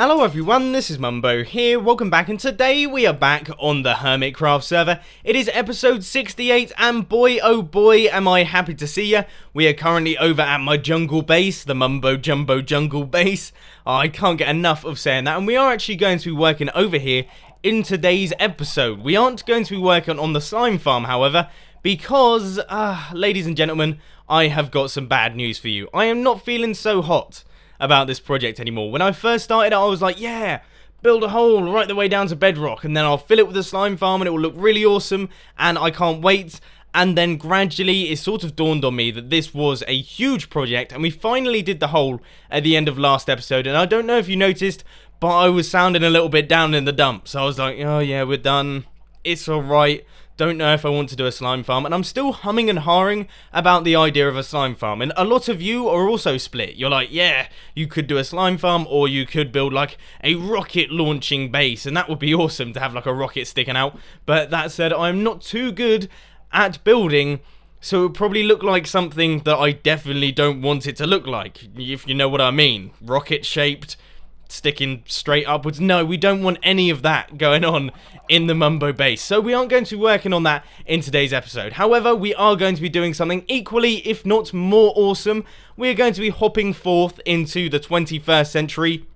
Hello everyone, this is Mumbo here, welcome back, and today we are back on the Hermitcraft server. It is episode 68, and boy oh boy am I happy to see ya. We are currently over at my jungle base, the Mumbo Jumbo Jungle base. I can't get enough of saying that, and we are actually going to be working over here in today's episode. We aren't going to be working on the slime farm, however, because, ladies and gentlemen, I have got some bad news for you. I am not feeling so hot about this project anymore. When I first started, I was like, yeah, build a hole right the way down to bedrock, and then I'll fill it with a slime farm, and it will look really awesome, and I can't wait. And then gradually, it sort of dawned on me that this was a huge project, and we finally did the hole at the end of last episode. And I don't know if you noticed, but I was sounding a little bit down in the dumps. I was like, oh yeah, we're done. It's alright. Don't know if I want to do a slime farm, and I'm still humming and hawing about the idea of a slime farm, and a lot of you are also split. You're like, yeah, you could do a slime farm, or you could build like a rocket launching base, and that would be awesome to have like a rocket sticking out. But that said, I'm not too good at building, so it would probably look like something that I definitely don't want it to look like, if you know what I mean. Rocket shaped, sticking straight upwards. No, we don't want any of that going on in the Mumbo base, so we aren't going to be working on that in today's episode. However, we are going to be doing something equally, if not more awesome. We are going to be hopping forth into the 21st century.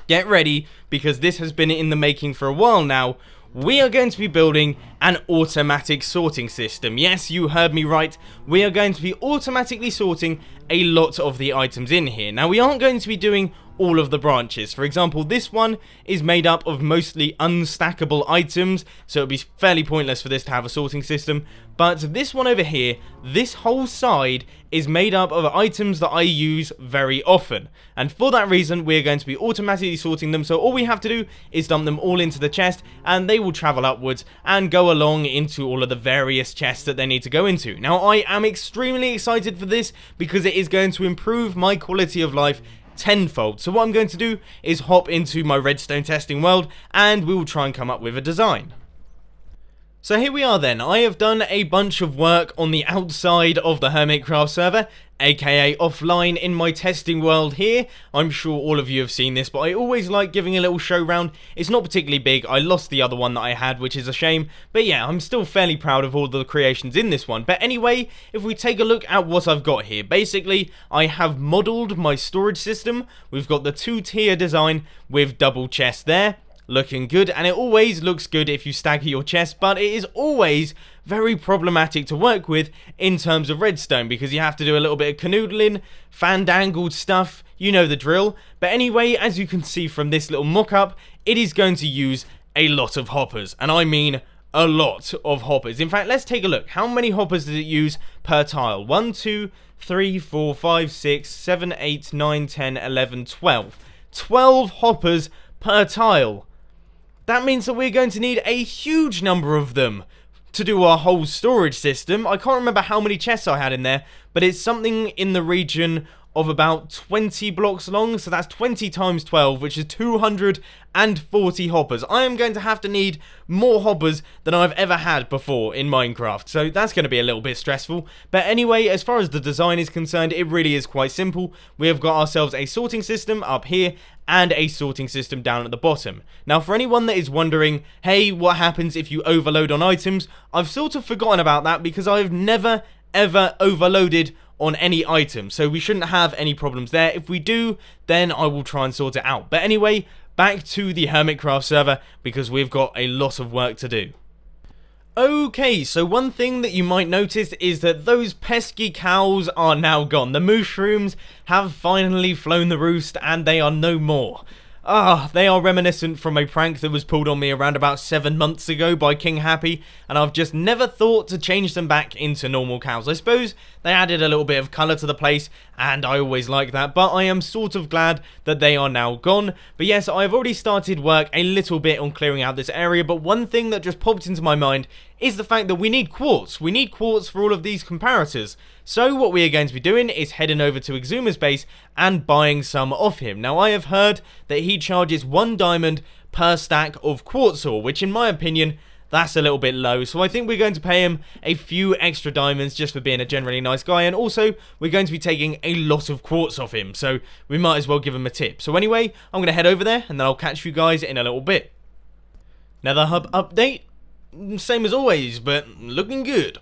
Get ready, because this has been in the making for a while now. We are going to be building an automatic sorting system. Yes, you heard me right. We are going to be automatically sorting a lot of the items in here. Now, we aren't going to be doing all of the branches. For example, this one is made up of mostly unstackable items, so it would be fairly pointless for this to have a sorting system. But this one over here, this whole side is made up of items that I use very often, and for that reason we're going to be automatically sorting them. So all we have to do is dump them all into the chest, and they will travel upwards and go along into all of the various chests that they need to go into. Now, I am extremely excited for this because it is going to improve my quality of life tenfold. So what I'm going to do is hop into my redstone testing world, and we will try and come up with a design. So here we are then. I have done a bunch of work on the outside of the Hermitcraft server, aka offline in my testing world here. I'm sure all of you have seen this, but I always like giving a little show round. It's not particularly big. I lost the other one that I had, which is a shame. But yeah, I'm still fairly proud of all the creations in this one. But anyway, if we take a look at what I've got here, basically, I have modeled my storage system. We've got the two-tier design with double chests there. Looking good, and it always looks good if you stagger your chest, but it is always very problematic to work with in terms of redstone, because you have to do a little bit of canoodling, fandangled stuff, you know the drill. But anyway, as you can see from this little mock-up, it is going to use a lot of hoppers, and I mean a lot of hoppers. In fact, let's take a look. How many hoppers does it use per tile? 1, 2, 3, 4, 5, 6, 7, 8, 9, 10, 11, 12. 12 hoppers per tile. That means that we're going to need a huge number of them to do our whole storage system. I can't remember how many chests I had in there, but it's something in the region of about 20 blocks long, so that's 20 times 12, which is 240 hoppers. I am going to have to need more hoppers than I've ever had before in Minecraft, so that's going to be a little bit stressful. But anyway, as far as the design is concerned, it really is quite simple. We have got ourselves a sorting system up here and a sorting system down at the bottom. Now, for anyone that is wondering, hey, what happens if you overload on items? I've sort of forgotten about that because I've never ever overloaded on any item, so we shouldn't have any problems there. If we do, then I will try and sort it out. But anyway, back to the Hermitcraft server, because we've got a lot of work to do. Okay, so one thing that you might notice is that those pesky cows are now gone. The mushrooms have finally flown the roost, and they are no more. They are reminiscent from a prank that was pulled on me around about 7 months ago by King Happy, and I've just never thought to change them back into normal cows. I suppose they added a little bit of colour to the place, and I always like that, but I am sort of glad that they are now gone. But yes, I've already started work a little bit on clearing out this area, but one thing that just popped into my mind is the fact that we need quartz. We need quartz for all of these comparators. So what we are going to be doing is heading over to Exuma's base and buying some off him. Now, I have heard that he charges 1 diamond per stack of quartz ore, which in my opinion, that's a little bit low. So I think we're going to pay him a few extra diamonds just for being a generally nice guy. And also, we're going to be taking a lot of quartz off him. So we might as well give him a tip. So anyway, I'm going to head over there and then I'll catch you guys in a little bit. Nether hub update. Same as always, but looking good.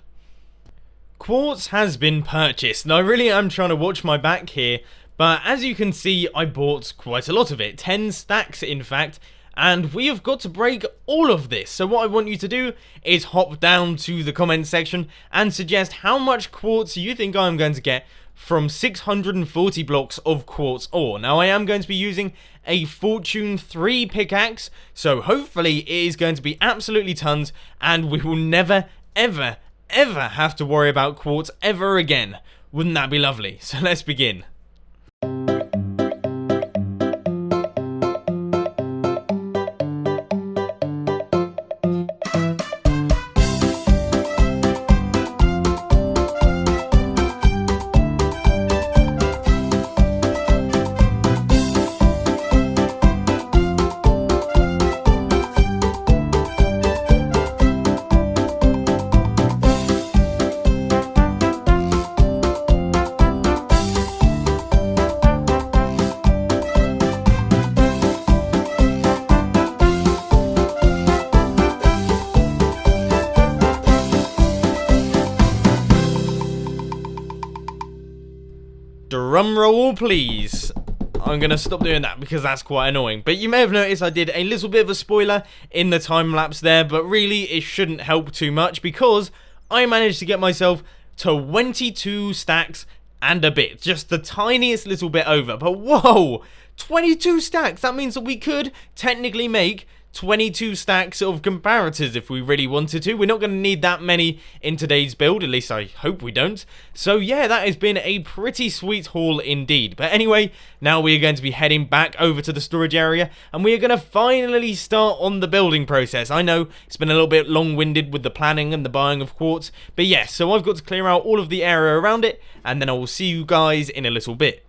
Quartz has been purchased. Now I really am trying to watch my back here. But as you can see, I bought quite a lot of it. 10 stacks, in fact. And we have got to break all of this. So what I want you to do is hop down to the comment section and suggest how much quartz you think I'm going to get from 640 blocks of quartz ore. Now I am going to be using a Fortune 3 pickaxe. So hopefully it is going to be absolutely tons. And we will never, ever, ever have to worry about quartz ever again. Wouldn't that be lovely? So let's begin. Drum roll, please. I'm going to stop doing that because that's quite annoying. But you may have noticed I did a little bit of a spoiler in the time lapse there, but really it shouldn't help too much because I managed to get myself to 22 stacks and a bit. Just the tiniest little bit over. But whoa, 22 stacks. That means that we could technically make 22 stacks of comparators if we really wanted to. We're not going to need that many in today's build, at least I hope we don't. So yeah, that has been a pretty sweet haul indeed. But anyway, now we are going to be heading back over to the storage area and we are going to finally start on the building process. I know it's been a little bit long-winded with the planning and the buying of quartz, but yes, so I've got to clear out all of the area around it and then I will see you guys in a little bit.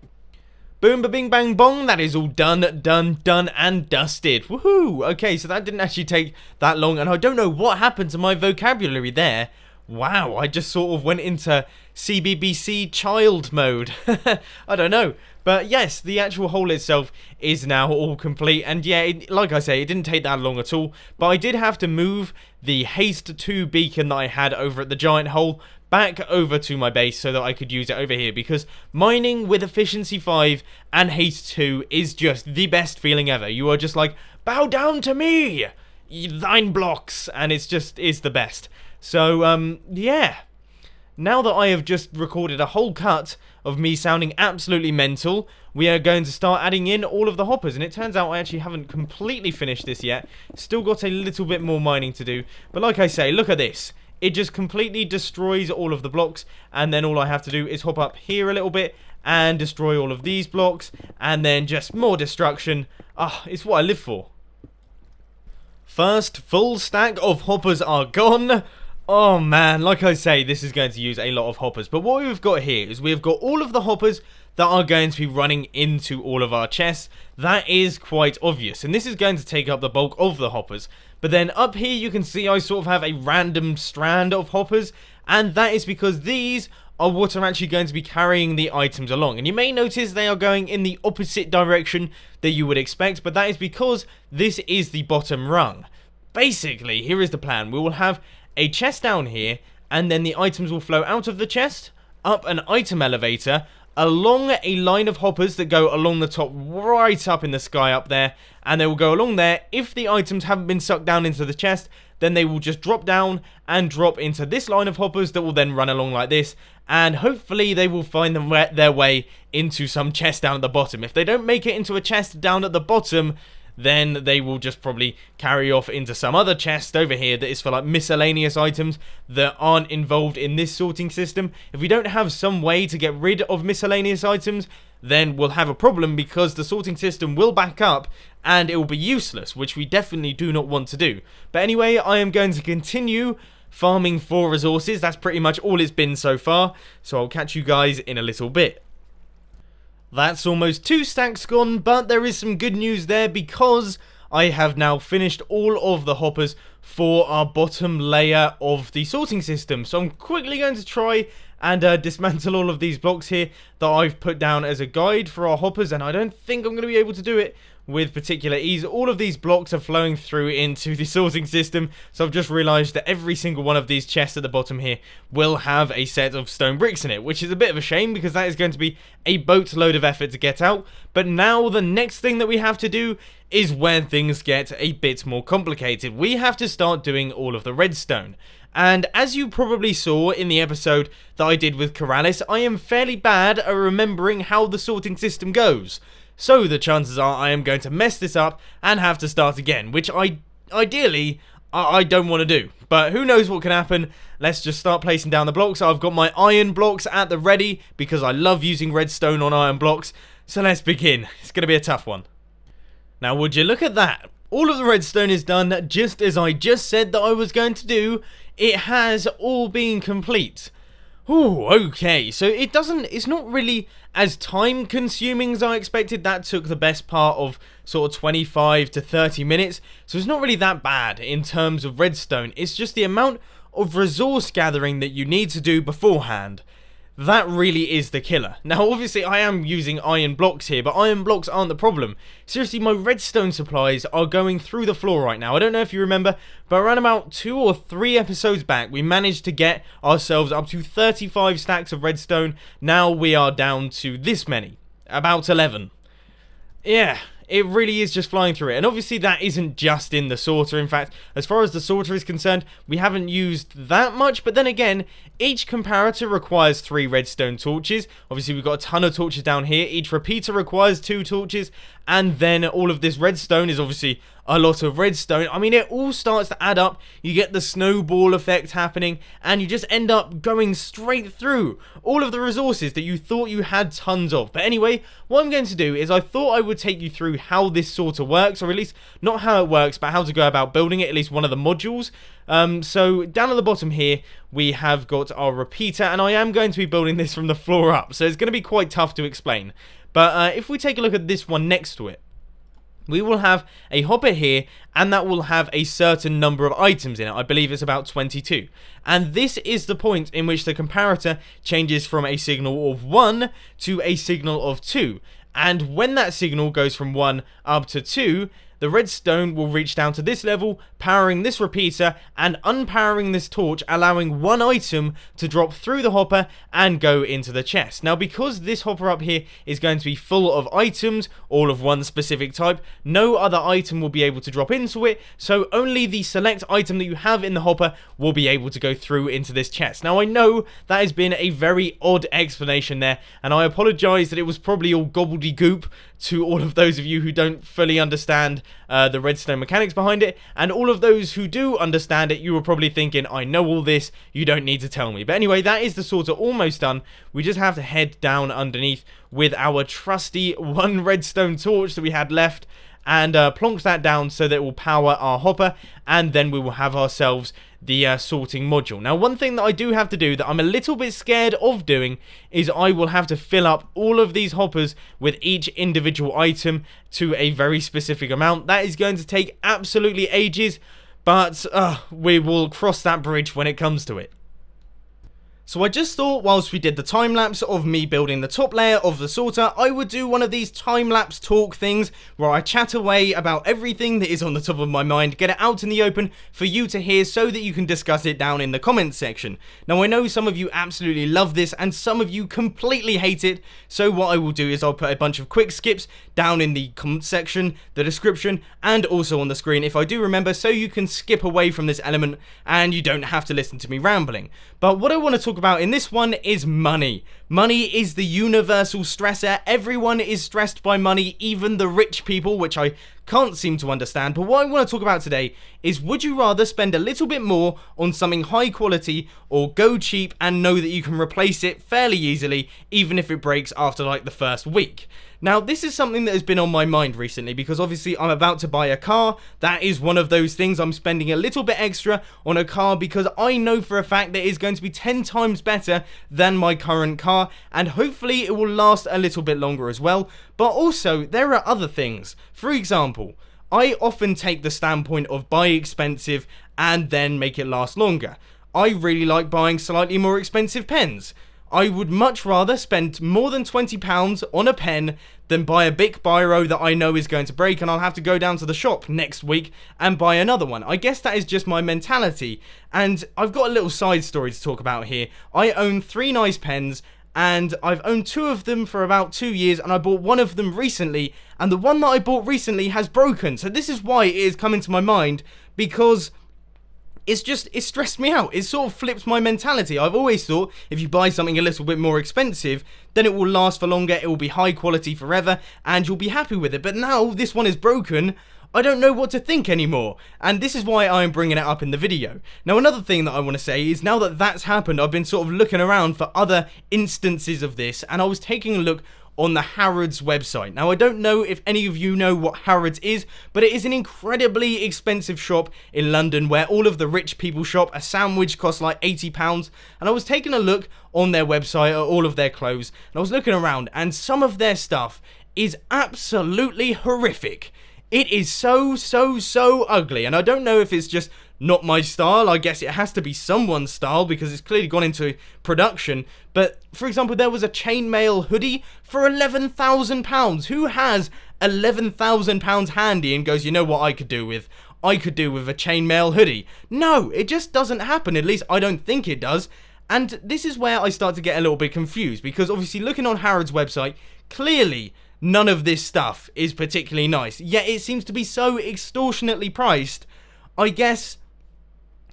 Boom, ba-bing, bang, bong. That is all done, and dusted. Woohoo! Okay, so that didn't actually take that long, and I don't know what happened to my vocabulary there. Wow, I just sort of went into CBBC child mode. I don't know. But yes, the actual hole itself is now all complete. And yeah, like I say, it didn't take that long at all. But I did have to move the Haste 2 beacon that I had over at the giant hole back over to my base so that I could use it over here. Because mining with Efficiency 5 and Haste 2 is just the best feeling ever. You are just like, bow down to me, thine blocks. And it's the best. So, yeah. Now that I have just recorded a whole cut of me sounding absolutely mental, we are going to start adding in all of the hoppers. And it turns out I actually haven't completely finished this yet. Still got a little bit more mining to do. But like I say, look at this. It just completely destroys all of the blocks. And then all I have to do is hop up here a little bit and destroy all of these blocks. And then just more destruction. Ah, it's what I live for. First full stack of hoppers are gone. Oh man, like I say, this is going to use a lot of hoppers. But what we've got here is we've got all of the hoppers that are going to be running into all of our chests. That is quite obvious. And this is going to take up the bulk of the hoppers. But then up here you can see I sort of have a random strand of hoppers. And that is because these are what are actually going to be carrying the items along. And you may notice they are going in the opposite direction that you would expect. But that is because this is the bottom rung. Basically, here is the plan. We will have a chest down here, and then the items will flow out of the chest, up an item elevator, along a line of hoppers that go along the top right up in the sky up there, and they will go along there. If the items haven't been sucked down into the chest, then they will just drop down and drop into this line of hoppers that will then run along like this, and hopefully they will find their way into some chest down at the bottom. If they don't make it into a chest down at the bottom, then they will just probably carry off into some other chest over here that is for like miscellaneous items that aren't involved in this sorting system. If we don't have some way to get rid of miscellaneous items, then we'll have a problem because the sorting system will back up and it will be useless, which we definitely do not want to do. But anyway, I am going to continue farming for resources. That's pretty much all it's been so far, so I'll catch you guys in a little bit. That's almost 2 stacks gone, but there is some good news there because I have now finished all of the hoppers for our bottom layer of the sorting system. So I'm quickly going to try and dismantle all of these blocks here that I've put down as a guide for our hoppers, and I don't think I'm going to be able to do it with particular ease. All of these blocks are flowing through into the sorting system, so I've just realised that every single one of these chests at the bottom here will have a set of stone bricks in it, which is a bit of a shame because that is going to be a boatload of effort to get out. But now the next thing that we have to do is where things get a bit more complicated. We have to start doing all of the redstone. And as you probably saw in the episode that I did with Corrales, I am fairly bad at remembering how the sorting system goes. So the chances are I am going to mess this up and have to start again, which ideally I don't want to do. But who knows what can happen. Let's just start placing down the blocks. I've got my iron blocks at the ready because I love using redstone on iron blocks. So let's begin. It's going to be a tough one. Now would you look at that? All of the redstone is done just as I just said that I was going to do. It has all been complete. Ooh, okay, so it's not really as time consuming as I expected. That took the best part of sort of 25 to 30 minutes, so it's not really that bad in terms of redstone. It's just the amount of resource gathering that you need to do beforehand. That really is the killer. Now obviously I am using iron blocks here, but iron blocks aren't the problem. Seriously, my redstone supplies are going through the floor right now. I don't know if you remember, but around about 2 or 3 episodes back, we managed to get ourselves up to 35 stacks of redstone. Now we are down to this many, about 11. Yeah, it really is just flying through it. And obviously that isn't just in the sorter. In fact, as far as the sorter is concerned, we haven't used that much. But then again, each comparator requires 3 redstone torches. Obviously we've got a ton of torches down here. Each repeater requires 2 torches. And then all of this redstone is obviously a lot of redstone. I mean, it all starts to add up. You get the snowball effect happening, and you just end up going straight through all of the resources that you thought you had tons of. But anyway, what I'm going to do is I thought I would take you through how this sort of works, or at least not how it works, but how to go about building it, at least one of the modules. So down at the bottom here, we have got our repeater, and I am going to be building this from the floor up, so it's going to be quite tough to explain. But if we take a look at this one next to it, we will have a hopper here, and that will have a certain number of items in it. I believe it's about 22. And this is the point in which the comparator changes from a signal of 1 to a signal of 2. And when that signal goes from 1 up to 2, the redstone will reach down to this level, powering this repeater and unpowering this torch, allowing one item to drop through the hopper and go into the chest. Now, because this hopper up here is going to be full of items, all of one specific type, no other item will be able to drop into it, so only the select item that you have in the hopper will be able to go through into this chest. Now, I know that has been a very odd explanation there, and I apologise that it was probably all gobbledygook to all of those of you who don't fully understand the redstone mechanics behind it, and all of those who do understand it, you were probably thinking, I know all this, you don't need to tell me. But anyway, that is the sorter almost done. We just have to head down underneath with our trusty 1 redstone torch that we had left, and plonk that down so that it will power our hopper, and then we will have ourselves the sorting module. Now, one thing that I do have to do that I'm a little bit scared of doing is I will have to fill up all of these hoppers with each individual item to a very specific amount. That is going to take absolutely ages, but we will cross that bridge when it comes to it. So I just thought whilst we did the time-lapse of me building the top layer of the sorter, I would do one of these time-lapse talk things where I chat away about everything that is on the top of my mind, get it out in the open for you to hear so that you can discuss it down in the comments section. Now, I know some of you absolutely love this and some of you completely hate it, so what I will do is I'll put a bunch of quick skips down in the comment section, the description, and also on the screen if I do remember, so you can skip away from this element and you don't have to listen to me rambling. But what I want to talk about in this one is money. Money is the universal stressor. Everyone is stressed by money, even the rich people, which I can't seem to understand. But what I want to talk about today is, would you rather spend a little bit more on something high quality or go cheap and know that you can replace it fairly easily, even if it breaks after like the first week? Now, this is something that has been on my mind recently because obviously I'm about to buy a car. That is one of those things. I'm spending a little bit extra on a car because I know for a fact that it's going to be 10 times better than my current car, and hopefully it will last a little bit longer as well. But also, there are other things. For example, I often take the standpoint of buy expensive and then make it last longer. I really like buying slightly more expensive pens. I would much rather spend more than £20 on a pen than buy a Bic Biro that I know is going to break and I'll have to go down to the shop next week and buy another one. I guess that is just my mentality. And I've got a little side story to talk about here. I own 3 nice pens and I've owned 2 of them for about 2 years, and I bought one of them recently, and the one that I bought recently has broken. So this is why it is coming to my mind, because it stressed me out. It sort of flipped my mentality. I've always thought if you buy something a little bit more expensive, then it will last for longer, it will be high quality forever, and you'll be happy with it. But now this one is broken, I don't know what to think anymore, and this is why I'm bringing it up in the video. Now, another thing that I want to say is, now that that's happened, I've been sort of looking around for other instances of this, and I was taking a look on the Harrods website. Now, I don't know if any of you know what Harrods is, but it is an incredibly expensive shop in London where all of the rich people shop. A sandwich costs like £80, and I was taking a look on their website at all of their clothes, and I was looking around, and some of their stuff is absolutely horrific. It is so ugly, and I don't know if it's just not my style. I guess it has to be someone's style because it's clearly gone into production. But, for example, there was a chainmail hoodie for £11,000. Who has £11,000 handy and goes, you know what I could do with? I could do with a chainmail hoodie. No, it just doesn't happen. At least I don't think it does. And this is where I start to get a little bit confused, because obviously looking on Harrods' website, clearly none of this stuff is particularly nice, yet it seems to be so extortionately priced. I guess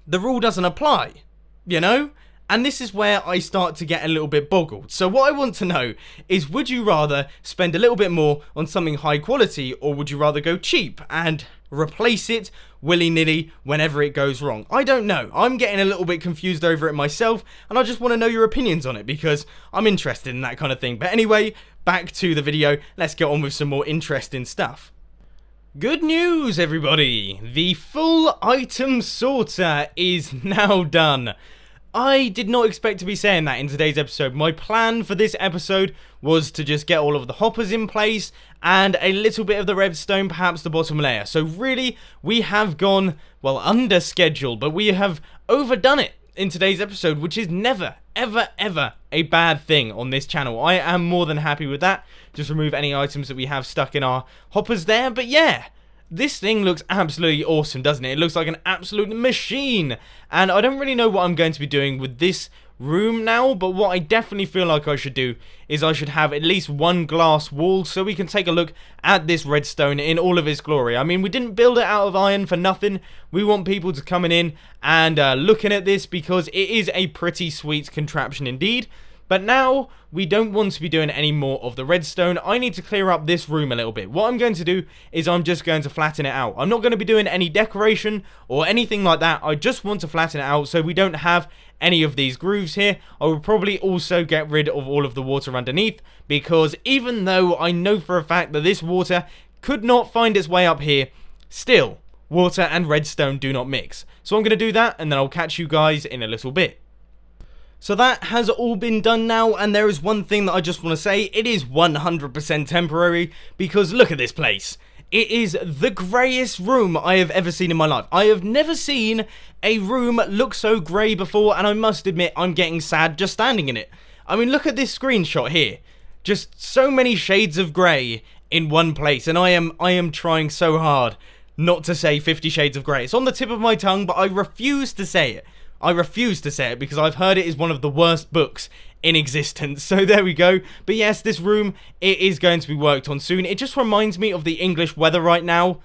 the rule doesn't apply, you know? And this is where I start to get a little bit boggled. So what I want to know is, would you rather spend a little bit more on something high quality, or would you rather go cheap and replace it willy-nilly whenever it goes wrong? I don't know. I'm getting a little bit confused over it myself, and I just want to know your opinions on it because I'm interested in that kind of thing. But anyway, back to the video. Let's get on with some more interesting stuff. Good news, everybody! The full item sorter is now done. I did not expect to be saying that in today's episode. My plan for this episode was to just get all of the hoppers in place and a little bit of the redstone, perhaps the bottom layer. So really, we have gone, well, under schedule, but we have overdone it in today's episode, which is never, ever a bad thing on this channel. I am more than happy with that. Just remove any items that we have stuck in our hoppers there, but yeah. This thing looks absolutely awesome, doesn't it? It looks like an absolute machine. And I don't really know what I'm going to be doing with this room now, but what I definitely feel like I should do is I should have at least one glass wall so we can take a look at this redstone in all of its glory. I mean, we didn't build it out of iron for nothing. We want people to come in and looking at this because it is a pretty sweet contraption indeed. But now, we don't want to be doing any more of the redstone. I need to clear up this room a little bit. What I'm going to do is I'm just going to flatten it out. I'm not going to be doing any decoration or anything like that. I just want to flatten it out so we don't have any of these grooves here. I will probably also get rid of all of the water underneath, because even though I know for a fact that this water could not find its way up here, still, water and redstone do not mix. So I'm going to do that, and then I'll catch you guys in a little bit. So that has all been done now, and there is one thing that I just want to say. It is 100% temporary, because look at this place. It is the greyest room I have ever seen in my life. I have never seen a room look so grey before, and I must admit I'm getting sad just standing in it. I mean, look at this screenshot here. Just so many shades of grey in one place, and I am trying so hard not to say 50 Shades of Grey. It's on the tip of my tongue, but I refuse to say it. I refuse to say it because I've heard it is one of the worst books in existence. So there we go. But yes, this room, it is going to be worked on soon. It just reminds me of the English weather right now.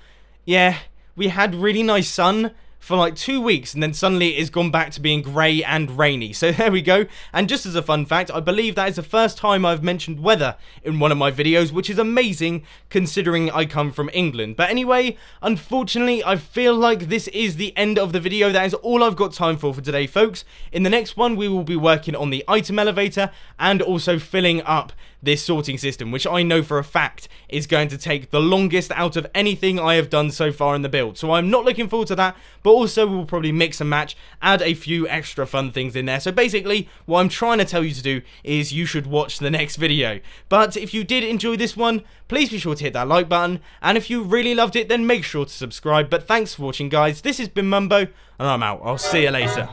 Yeah, we had really nice sun for like 2 weeks, and then suddenly it has gone back to being grey and rainy. So there we go. And just as a fun fact, I believe that is the first time I've mentioned weather in one of my videos, which is amazing considering I come from England. But anyway, unfortunately, I feel like this is the end of the video. That is all I've got time for today, folks. In the next one, we will be working on the item elevator and also filling up this sorting system, which I know for a fact is going to take the longest out of anything I have done so far in the build. So I'm not looking forward to that, but also we'll probably mix and match, add a few extra fun things in there. So basically, what I'm trying to tell you to do is you should watch the next video. But if you did enjoy this one, please be sure to hit that like button, and if you really loved it, then make sure to subscribe. But thanks for watching, guys. This has been Mumbo, and I'm out. I'll see you later.